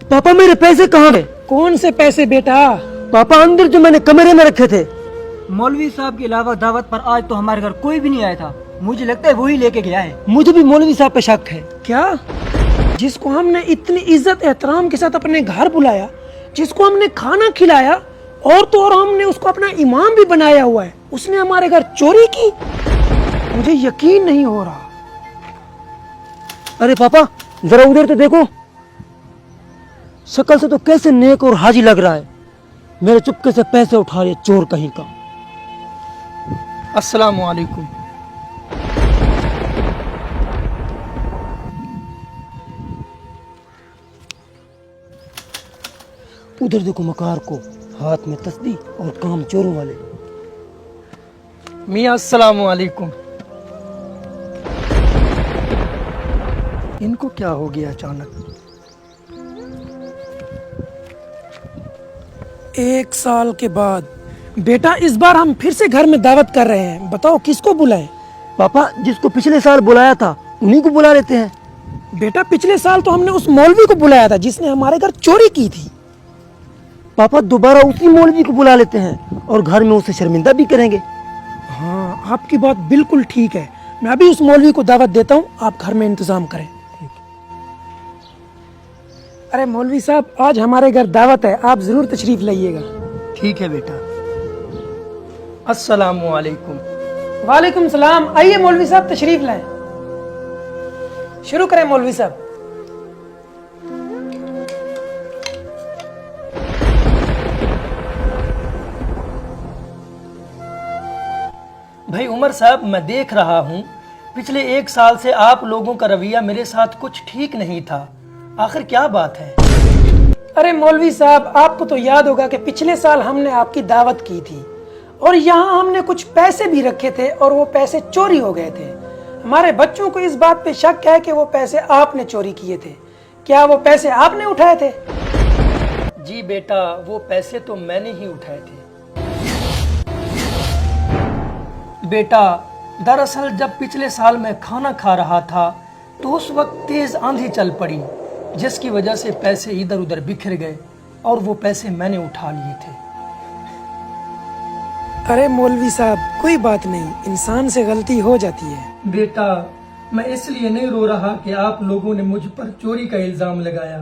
पापा मेरे पैसे कहाँ गए? कौन से पैसे बेटा? पापा अंदर जो मैंने कमरे में रखे थे। मौलवी साहब के अलावा दावत पर आज तो हमारे घर कोई भी नहीं आया था। मुझे लगता है वही लेके गया है। मुझे भी मौलवी साहब पे शक है। क्या? जिसको हमने इतनी इज्जत एहतराम के साथ अपने घर बुलाया, जिसको हमने खाना खिलाया, और तो और हमने उसको अपना इमाम भी बनाया हुआ है, उसने हमारे घर चोरी की? मुझे यकीन नहीं हो रहा। अरे पापा जरा उधर तो देखो, शक्ल से तो कैसे नेक और हाजी लग रहा है। मेरे चुपके से पैसे उठा रहे चोर कहीं का। अस्सलाम वालेकुम। उधर देखो मकार को, हाथ में तस्बीह और काम चोरों वाले। मियाँ अस्सलाम वालेकुम। इनको क्या हो गया अचानक? 1 साल के बाद बेटा, इस बार हम फिर से घर में दावत कर रहे हैं, बताओ किसको बुलाएं? पापा जिसको पिछले साल बुलाया था उन्हीं को बुला लेते हैं। बेटा पिछले साल तो हमने उस मौलवी को बुलाया था जिसने हमारे घर चोरी की थी। पापा दोबारा उसी मौलवी को बुला लेते हैं और घर में उसे शर्मिंदा भी करेंगे। हाँ आपकी बात बिल्कुल ठीक है। मैं अभी उस मौलवी को दावत देता हूँ, आप घर में इंतजाम करें। अरे मौलवी साहब, आज हमारे घर दावत है, आप जरूर तशरीफ लाइएगा। ठीक है बेटा। अस्सलाम वालेकुम। वालेकुम सलाम। आइए मौलवी साहब तशरीफ लाएं। शुरू करें मौलवी साहब। भाई उमर साहब, मैं देख रहा हूँ पिछले 1 साल से आप लोगों का रवैया मेरे साथ कुछ ठीक नहीं था। आखिर क्या बात है? अरे मौलवी साहब, आपको तो याद होगा कि पिछले साल हमने आपकी दावत की थी और यहाँ हमने कुछ पैसे भी रखे थे और वो पैसे चोरी हो गए थे। हमारे बच्चों को इस बात पे शक है कि वो पैसे आपने चोरी किए थे। क्या वो पैसे आपने उठाए थे? जी बेटा, वो पैसे तो मैंने ही उठाए थे। बेटा दरअसल जब पिछले साल मैं खाना खा रहा था तो उस वक्त तेज आंधी चल पड़ी, जिसकी वजह से पैसे इधर उधर बिखर गए और वो पैसे मैंने उठा लिए थे। अरे मौलवी साहब, कोई बात नहीं, इंसान से गलती हो जाती है। बेटा मैं इसलिए नहीं रो रहा कि आप लोगों ने मुझ पर चोरी का इल्जाम लगाया,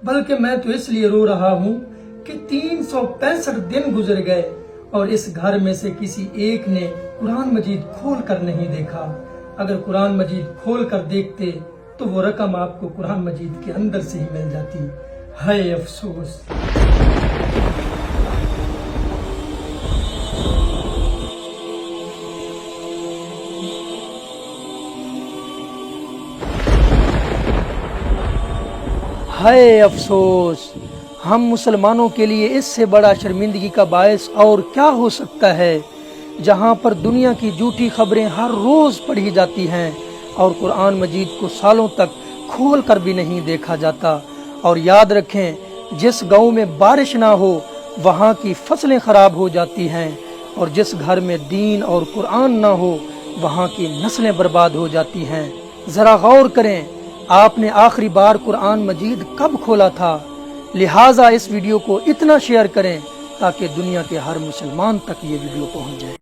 बल्कि मैं तो इसलिए रो रहा हूँ कि 365 दिन गुजर गए और इस घर में से किसी एक ने कुरान मजीद खोल कर नहीं देखा। अगर कुरान मजीद खोल कर देखते तो वो रकम आपको कुरान मजीद के अंदर से ही मिल जाती। हाय अफसोस। हाय अफसोस। हम मुसलमानों के लिए इससे बड़ा शर्मिंदगी का बायस और क्या हो सकता है, जहां पर दुनिया की झूठी खबरें हर रोज पढ़ी जाती हैं और कुरान मजीद को सालों तक खोल कर भी नहीं देखा जाता। और याद रखें, जिस गांव में बारिश ना हो वहां की फसलें खराब हो जाती हैं और जिस घर में दीन और कुरान ना हो वहां की नस्लें बर्बाद हो जाती हैं। जरा गौर करें, आपने आखिरी बार कुरान मजीद कब खोला था? लिहाजा इस वीडियो को इतना शेयर करें ताकि दुनिया के हर मुसलमान तक ये वीडियो पहुंच जाए।